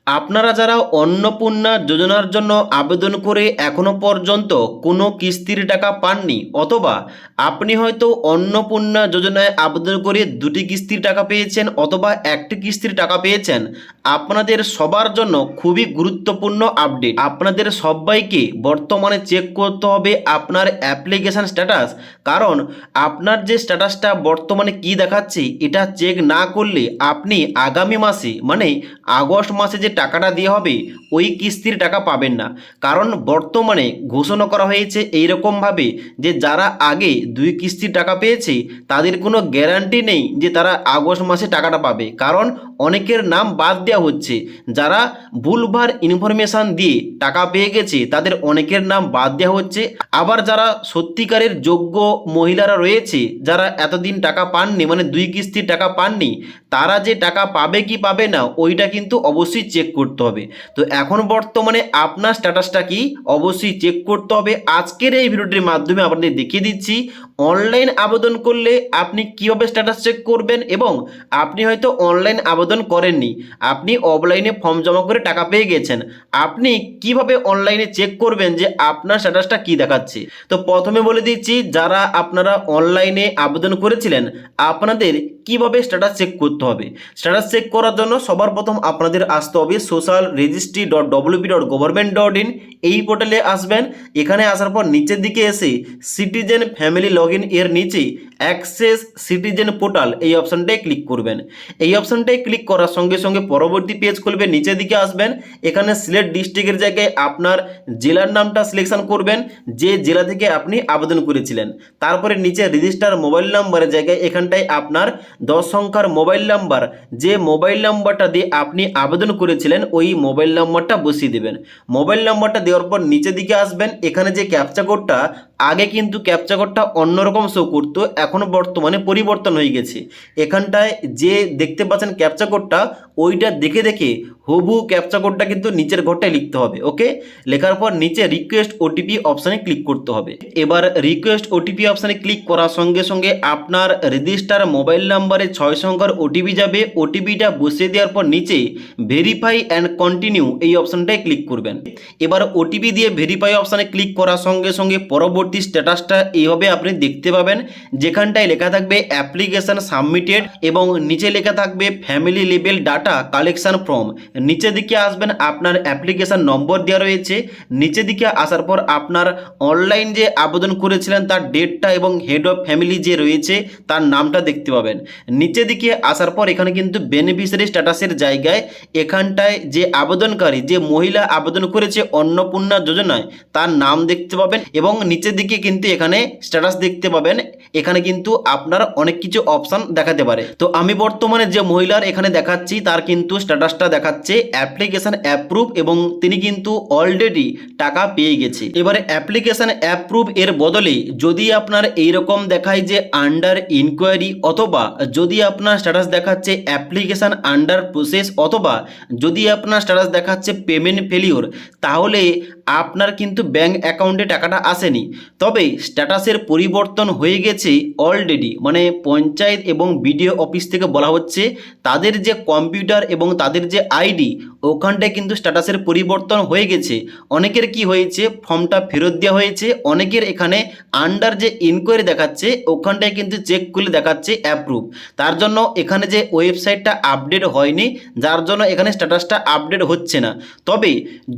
আপনারা যারা অন্নপূর্ণা যোজনার জন্য আবেদন করে এখনো পর্যন্ত কোনো কিস্তির টাকা পাননি, অথবা আপনি হয়তো অন্নপূর্ণা যোজনায় আবেদন করে দুটি কিস্তির টাকা পেয়েছেন অথবা একটি কিস্তির টাকা পেয়েছেন, আপনাদের সবার জন্য খুবই গুরুত্বপূর্ণ আপডেট। আপনাদের সবাইকে বর্তমানে চেক করতে হবে আপনার অ্যাপ্লিকেশান স্ট্যাটাস, কারণ আপনার যে স্ট্যাটাসটা বর্তমানে কি দেখাচ্ছে এটা চেক না করলে আপনি আগামী মাসে মানে আগস্ট মাসে যে টাকাটা দেওয়া হবে ওই কিস্তির টাকা পাবেন না। কারণ বর্তমানে ঘোষণা করা হয়েছে এইরকমভাবে যে যারা আগে দুই কিস্তির টাকা পেয়েছে তাদের কোনো গ্যারান্টি নেই যে তারা আগস্ট মাসে টাকাটা পাবে, কারণ অনেকের নাম বাদ দেওয়া হচ্ছে। যারা ভুলভাল ইনফরমেশান দিয়ে টাকা পেয়ে গেছে তাদের অনেকের নাম বাদ দেওয়া হচ্ছে। আবার যারা সত্যিকারের যোগ্য মহিলারা রয়েছে যারা এতদিন টাকা পাননি মানে দুই কিস্তির টাকা পাননি, তারা যে টাকা পাবে কি পাবে না ওইটা কিন্তু অবশ্যই চেক করতে হবে। তো এখন বর্তমানে আপনার স্ট্যাটাসটা কি অবশ্যই চেক করতে হবে। আজকের এই ভিডিওটির মাধ্যমে আপনাদের দেখিয়ে দিচ্ছি অনলাইন আবেদন করলে আপনি কিভাবে স্ট্যাটাস চেক করবেন, এবং আপনি হয়তো অনলাইন আবেদন করেননি, আপনি অফলাইনে ফর্ম জমা করে টাকা পেয়ে গেছেন, আপনি কিভাবে অনলাইনে চেক করবেন যে আপনার স্ট্যাটাসটা কি দেখাচ্ছে। তো প্রথমে বলে দিচ্ছি, যারা আপনারা অনলাইনে আবেদন করেছিলেন আপনাদের কিভাবে স্ট্যাটাস চেক করতে হবে। স্ট্যাটাস চেক করার জন্য সবার প্রথম আপনাদের আসতে হবে social registry.wp.government.in এই পোর্টালে আসবেন। এখানে আসার পর নিচের দিকে এসে সিটিজেন ফ্যামিলি লগইন এর নিচে অ্যাক্সেস সিটিজেন পোর্টাল এই অপশানটায় ক্লিক করবেন। এই অপশানটায় ক্লিক করার সঙ্গে সঙ্গে পরবর্তী পেজ খুলবে। নিচের দিকে আসবেন, এখানে সিলেক্ট ডিস্ট্রিক্টের জায়গায় আপনার জেলার নামটা সিলেকশন করবেন, যে জেলা থেকে আপনি আবেদন করেছিলেন। তারপরে নিচে রেজিস্টার মোবাইল নাম্বারের জায়গায় এখানটায় আপনার 10 সংখ্যার মোবাইল নাম্বার, যে মোবাইল নাম্বারটা দিয়ে আপনি আবেদন করেছিলেন ওই মোবাইল নাম্বারটা বসিয়ে দেবেন। মোবাইল নাম্বারটা দেওয়ার পর নিচের দিকে আসবেন, এখানে যে ক্যাপচা কোডটা, আগে কিন্তু ক্যাপচা কোডটা অন্যরকম শো করতো, এখন বর্তমানে পরিবর্তন হয়ে গেছে। এখানটায় যে দেখতে পাচ্ছেন ক্যাপচা কোডটা, ওইটা দেখে দেখে হুবহু ক্যাপচা কোডটা কিন্তু নিচের ঘরটায় লিখতে হবে। ওকে, লেখার পর নিচে রিকোয়েস্ট ওটিপি অপশানে ক্লিক করতে হবে। এবার রিকোয়েস্ট ওটিপি অপশানে ক্লিক করার সঙ্গে সঙ্গে আপনার রেজিস্টার মোবাইল নাম্বারে 6 সংখ্যার ওটিপি যাবে। ওটিপিটা বসিয়ে দেওয়ার পর নিচে ভেরিফাই অ্যান্ড কন্টিনিউ এই অপশানটায় ক্লিক করবেন। এবার ওটিপি দিয়ে ভেরিফাই অপশানে ক্লিক করার সঙ্গে সঙ্গে পরবর্তী স্ট্যাটাসটা এইভাবে আপনি দেখতে পাবেন, যেখানটায় লেখা থাকবে অ্যাপ্লিকেশন সাবমিটেড এবং নিচে লেখা থাকবে family level data collection form. নিচের দিকে আসবেন, আপনার অ্যাপ্লিকেশন নম্বর দেওয়া রয়েছে। নিচের দিকে আসার পর আপনার অনলাইন যে আবেদন করেছিলেন তার ডেটটা এবং হেড অফ ফ্যামিলি যে রয়েছে তার নামটা দেখতে পাবেন। নিচের দিকে আসার পর এখানে কিন্তু বেনিফিশিয়ারি স্ট্যাটাসের জায়গায় এখানটায় যে আবেদনকারী যে মহিলা আবেদন করেছে অন্নপূর্ণা যোজনায় তার নাম দেখতে পাবেন, এবং নিচের দিকে কিন্তু এখানে স্ট্যাটাস দেখতে পাবেন। এখানে কিন্তু আপনার অনেক কিছু অপশান দেখাতে পারে। তো আমি বর্তমানে যে মহিলার এখানে দেখাচ্ছি তার কিন্তু স্ট্যাটাসটা দেখাচ্ছে অ্যাপ্লিকেশন অ্যাপ্রুভ, এবং তিনি কিন্তু অলরেডি টাকা পেয়ে গেছে। এবারে অ্যাপ্লিকেশন অ্যাপ্রুভ এর বদলে যদি আপনার এইরকম দেখায় যে আন্ডার ইনকোয়ারি, অথবা যদি আপনার স্ট্যাটাস দেখাচ্ছে অ্যাপ্লিকেশন আন্ডার প্রসেস, অথবা যদি আপনার স্ট্যাটাস দেখাচ্ছে পেমেন্ট ফেলিওর, তাহলে আপনার কিন্তু ব্যাঙ্ক অ্যাকাউন্টে টাকাটা আসেনি। তবে স্ট্যাটাসের পরিবর্তন হয়ে গেছে অলরেডি, মানে পঞ্চায়েত এবং বিডিও অফিস থেকে বলা হচ্ছে তাদের যে কম্পিউটার এবং তাদের যে আইডি ওখানটায় কিন্তু স্ট্যাটাসের পরিবর্তন হয়ে গেছে। অনেকের কি হয়েছে, ফর্মটা ফেরত দেওয়া হয়েছে, অনেকের এখানে আন্ডার যে ইনকোয়ারি দেখাচ্ছে ওখানটায় কিন্তু চেক করলে দেখাচ্ছে অ্যাপ্রুভ। তার জন্য এখানে যে ওয়েবসাইটটা আপডেট হয়নি, যার জন্য এখানে স্ট্যাটাসটা আপডেট হচ্ছে না। তবে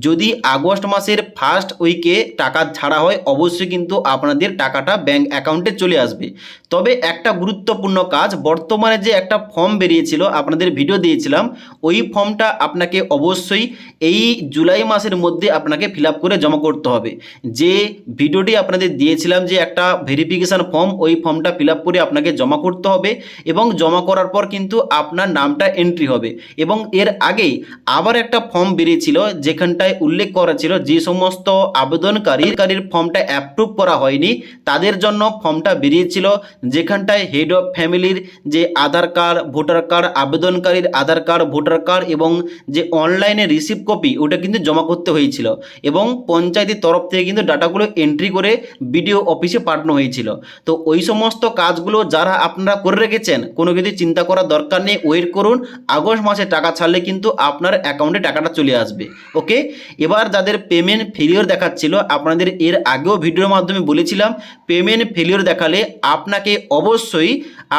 যদি আগস্ট মাসের ফার্স্ট উইকে টাকা ছাড়া হয় অবশ্যই কিন্তু আপনাদের টাকাটা ব্যাঙ্ক অ্যাকাউন্টে চলে আসবে। তবে একটা গুরুত্বপূর্ণ কাজ, বর্তমানে যে একটা ফর্ম বেরিয়েছিল আপনাদের ভিডিও দিয়েছিলাম, ওই ফর্মটা আপনাকে অবশ্যই এই জুলাই মাসের মধ্যে আপনাকে ফিল আপ করে জমা করতে হবে। যে ভিডিওটি আপনাদের দিয়েছিলাম যে একটা ভেরিফিকেশান ফর্ম, ওই ফর্মটা ফিল আপ করে আপনাকে জমা করতে হবে, এবং জমা করার পর কিন্তু আপনার নামটা এন্ট্রি হবে। এবং এর আগে আবার একটা ফর্ম বেরিয়েছিল যেখানটায় উল্লেখ করা ছিল যে সমস্ত আবেদনকারীর ফর্মটা অ্যাপ্রুভ করা হয়নি তাদের জন্য ফর্মটা বেরিয়েছিল, যেখানটায় হেড অফ ফ্যামিলির যে আধার কার্ড, ভোটার কার্ড, আবেদনকারীর আধার কার্ড, ভোটার কার্ড এবং যে অনলাইনে রিসিভ কপি ওটা কিন্তু জমা করতে হয়েছিল এবং পঞ্চায়েতের তরফ থেকে কিন্তু ডাটাগুলো এন্ট্রি করে বিডিও অফিসে পাঠানো হয়েছিল। তো ওই সমস্ত কাজগুলো যারা আপনারা করে রেখেছেন, কোনো কিছু চিন্তা করার দরকার নেই, ওয়েট করুন। আগস্ট মাসে টাকা ছাড়লে কিন্তু আপনার অ্যাকাউন্টে টাকাটা চলে আসবে। ওকে, এবার যাদের পেমেন্ট ফেলিওর দেখাচ্ছিল, আপনাদের এর আগেও ভিডিওর মাধ্যমে বলেছিলাম পেমেন্ট ফেলিওর দেখালে আপনাকে অবশ্যই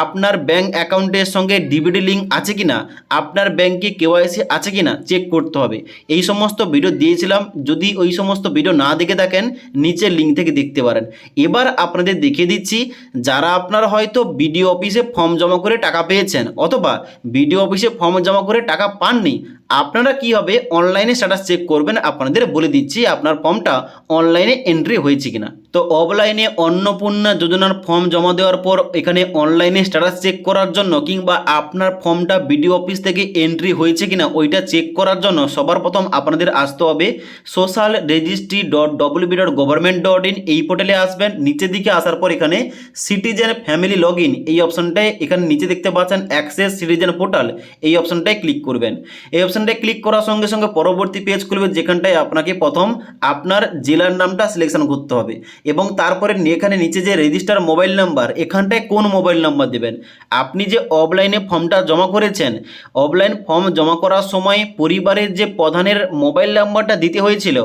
আপনার ব্যাঙ্ক অ্যাকাউন্টের সঙ্গে ডিবিটি লিঙ্ক আছে কিনা, আপনার ব্যাঙ্কে কেওয়াইসি আছে কিনা চেক করতে হবে। এই সমস্ত ভিডিও দিয়েছিলাম, যদি ওই সমস্ত ভিডিও না দেখে থাকেন নিচের লিঙ্ক থেকে দেখতে পারেন। এবার আপনাদের দেখিয়ে দিচ্ছি, যারা আপনারা হয়তো বিডিও অফিসে ফর্ম জমা করে টাকা পেয়েছেন অথবা বিডিও অফিসে ফর্ম জমা করে টাকা পাননি, আপনারা কীভাবে অনলাইনে স্ট্যাটাস চেক করবেন আপনাদের বলে দিচ্ছি আপনার ফর্মটা অনলাইনে এন্ট্রি হয়েছে কিনা। তো অফলাইনে অন্নপূর্ণা যোজনার ফর্ম জমা দেওয়ার পর এখানে অনলাইনে স্ট্যাটাস চেক করার জন্য কিংবা আপনার ফর্মটা বিডিও অফিস থেকে এন্ট্রি হয়েছে কিনা ওইটা চেক করার জন্য সবার প্রথম আপনাদের আসতে হবে socialregistry.wb.government.in এই পোর্টালে আসবেন। নিচের দিকে আসার পর এখানে সিটিজেন ফ্যামিলি লগ ইন এই অপশনটায় এখানে নিচে দেখতে পাচ্ছেন অ্যাক্সেস সিটিজেন পোর্টাল, এই অপশনটায় ক্লিক করবেন। এই অপশনটায় ক্লিক করার সঙ্গে সঙ্গে পরবর্তী পেজ খুলবে, যেখানটায় আপনাকে প্রথম আপনার জেলার নামটা সিলেকশন করতে হবে এবং তারপরে এখানে নিচে যে রেজিস্টার মোবাইল নাম্বার, এখানটায় কোন মোবাইল নাম্বার দেবেন। আপনি যে অফলাইনে ফর্মটা জমা করেছেন, অফলাইন ফর্ম জমা করার সময় পরিবারের যে প্রধানের মোবাইল নাম্বারটা দিতে হয়েছিল,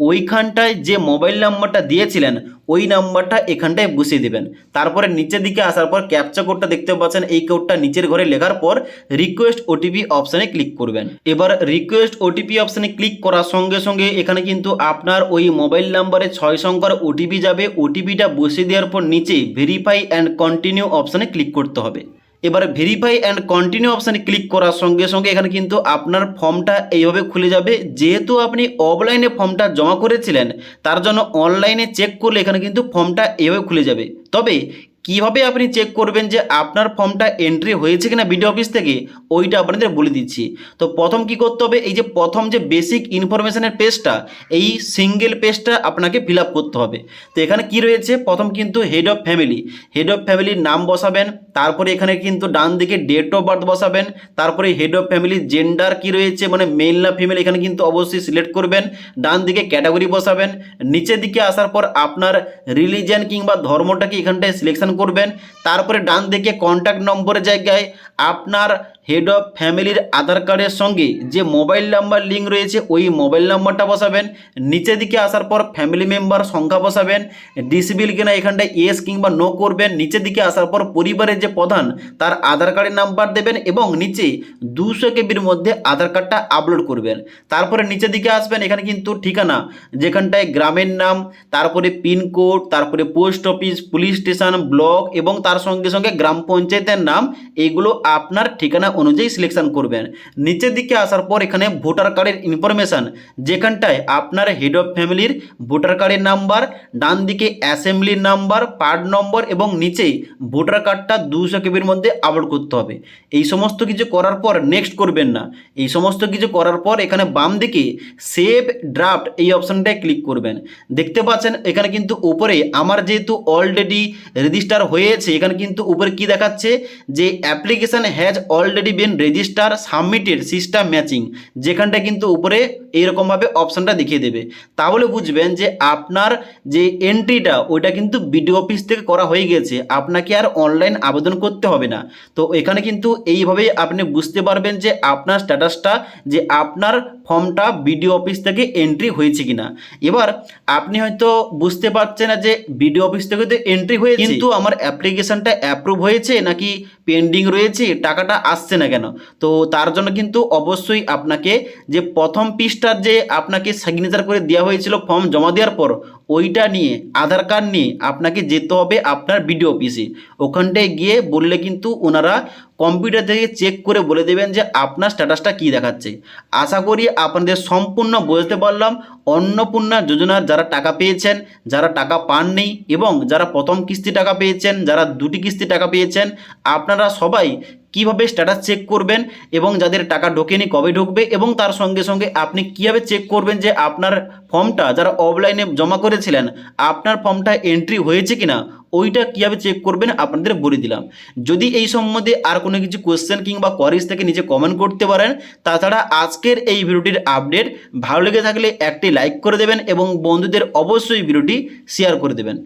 ওইখানটায় যে মোবাইল নাম্বারটা দিয়েছিলেন ওই নাম্বারটা এখানটায় বসিয়ে দেবেন। তারপরে নিচের দিকে আসার পর ক্যাপচা কোডটা দেখতে পাচ্ছেন, এই কোডটা নিচের ঘরে লেখার পর রিকোয়েস্ট ওটিপি অপশানে ক্লিক করবেন। এবার রিকোয়েস্ট ওটিপি অপশানে ক্লিক করার সঙ্গে সঙ্গে এখানে কিন্তু আপনার ওই মোবাইল নাম্বারে 6 সংখ্যার ওটিপি যাবে। ওটিপিটা বসিয়ে দেওয়ার পর নিচে ভেরিফাই অ্যান্ড কন্টিনিউ অপশানে ক্লিক করতে হবে। এবার ভেরিফাই অ্যান্ড কন্টিনিউ অপশানে ক্লিক করার সঙ্গে সঙ্গে এখানে কিন্তু আপনার ফর্মটা এইভাবে খুলে যাবে। যেহেতু আপনি অফলাইনে ফর্মটা জমা করেছিলেন, তার জন্য অনলাইনে চেক করলে এখানে কিন্তু ফর্মটা এইভাবে খুলে যাবে। তবে কিভাবে আপনি চেক করবেন যে আপনার ফর্মটা এন্ট্রি হয়েছে কিনা বিডিও অফিস থেকে, ওইটা আপনাদের বলে দিচ্ছি। তো প্রথম কি করতে হবে, এই যে প্রথম যে বেসিক ইনফরমেশনের পেজটা, এই সিঙ্গেল পেজটা আপনাকে ফিল আপ করতে হবে। তো এখানে কি রয়েছে, প্রথম কিন্তু head of family, head of ফ্যামিলির নাম বসাবেন। তারপরে এখানে কিন্তু ডান দিকে ডেট অফ বার্থ বসাবেন। তারপরে হেড অফ ফ্যামিলির জেন্ডার কি রয়েছে, মানে মেল না ফিমেল, এখানে কিন্তু অবশ্যই সিলেক্ট করবেন। ডান দিকে ক্যাটাগরি বসাবেন। নিচের দিকে আসার পর আপনার রিলিজিয়ান কিংবা ধর্মটাকে এখানটায় সিলেকশন করবেন। তারপরে ডান দিকে কন্ট্যাক্ট নম্বরের জায়গায় আপনার হেড অফ ফ্যামিলির আধার কার্ডের সঙ্গে যে মোবাইল নাম্বার লিঙ্ক রয়েছে ওই মোবাইল নাম্বারটা বসাবেন। নিচের দিকে আসার পর ফ্যামিলি মেম্বার সংখ্যা বসাবেন। ডিসেবল কিনা এখানটায় ইয়েস কিংবা নো করবেন। নিচের দিকে আসার পর পরিবারের যে প্রধান তার আধার কার্ডের নাম্বার দেবেন এবং নিচে 200 কেবির মধ্যে আধার কার্ডটা আপলোড করবেন। তারপরে নিচের দিকে আসবেন, এখানে কিন্তু ঠিকানা, যেখানটায় গ্রামের নাম, তারপরে পিনকোড, তারপরে post office, police station, block এবং তার সঙ্গে সঙ্গে গ্রাম পঞ্চায়েতের নাম, এইগুলো আপনার ঠিকানা অনুযায়ী সিলেকশন করবেন। নিচের দিকে আসার পর এখানে ভোটার কার্ডের ইনফরমেশান, যেখানটায় আপনার হেড অফ ফ্যামিলির ভোটার কার্ডের নাম্বার, ডান দিকে অ্যাসেম্বলির নাম্বার, পার্ট নম্বর এবং নিচেই ভোটার কার্ডটা 200 কেবির মধ্যে আপলোড করতে হবে। এই সমস্ত কিছু করার পর নেক্সট করবেন না। এই সমস্ত কিছু করার পর এখানে বাম দিকে সেভ ড্রাফট এই অপশানটায় ক্লিক করবেন। দেখতে পাচ্ছেন এখানে কিন্তু উপরে আমার যেহেতু অলরেডি রেজিস্টার হয়েছে, এখানে কিন্তু উপরে কি দেখাচ্ছে যে application has already been register submitted system matching, যেখানটা কিন্তু উপরে এইরকমভাবে অপশানটা দেখিয়ে দেবে। তাহলে বুঝবেন যে আপনার যে এন্ট্রিটা ওইটা কিন্তু বিডিও অফিস থেকে করা হয়ে গেছে, আপনাকে আর অনলাইন আবেদন করতে হবে না। তো এখানে কিন্তু এইভাবেই আপনি বুঝতে পারবেন যে আপনার স্ট্যাটাসটা, যে আপনার ফর্মটা বিডিও অফিস থেকে এন্ট্রি হয়েছে কিনা। এবার আপনি হয়তো বুঝতে পারছেন না যে বিডিও অফিস থেকে তো এন্ট্রি হয়েছে, কিন্তু আমার অ্যাপ্লিকেশনটা অ্যাপ্রুভ হয়েছে নাকি পেন্ডিং রয়েছে, টাকাটা আসছে না কেন। তো তার জন্য কিন্তু অবশ্যই আপনাকে যে প্রথম পৃষ্ঠার যে আপনাকে সিগনেচার করে দেওয়া হয়েছিল ফর্ম জমা দেওয়ার পর, ওইটা নিয়ে আধার কার্ড নিয়ে আপনাকে যেতে হবে আপনার বিডিও অফিসে। ওখানটায় গিয়ে বললে কিন্তু ওনারা কম্পিউটার থেকে চেক করে বলে দেবেন যে আপনার স্ট্যাটাসটা কী দেখাচ্ছে। আশা করি আপনাদের সম্পূর্ণ বুঝতে পারলাম। অন্নপূর্ণা যোজনার যারা টাকা পেয়েছেন, যারা টাকা পাননি এবং যারা প্রথম কিস্তি টাকা পেয়েছেন, যারা 2টি কিস্তি টাকা পেয়েছেন, আপনারা সবাই কিভাবে স্ট্যাটাস চেক করবেন এবং যাদের টাকা ঢোকেনি কবে ঢুকবে, এবং তার সঙ্গে সঙ্গে আপনি কীভাবে চেক করবেন যে আপনার ফর্মটা যারা অফলাইনে জমা করেছিলেন আপনার ফর্মটা এন্ট্রি হয়েছে কিনা, ওইটা কীভাবে চেক করবেন আপনাদের বলে দিলাম। যদি এই সম্বন্ধে আর কোনো কিছু কোয়েশ্চেন কিংবা কোয়ারিজ থেকে নিচে কমেন্ট করতে পারেন। তাছাড়া আজকের এই ভিডিওটির আপডেট ভালো লেগে থাকলে একটি লাইক করে দেবেন এবং বন্ধুদের অবশ্যই ভিডিওটি শেয়ার করে দেবেন।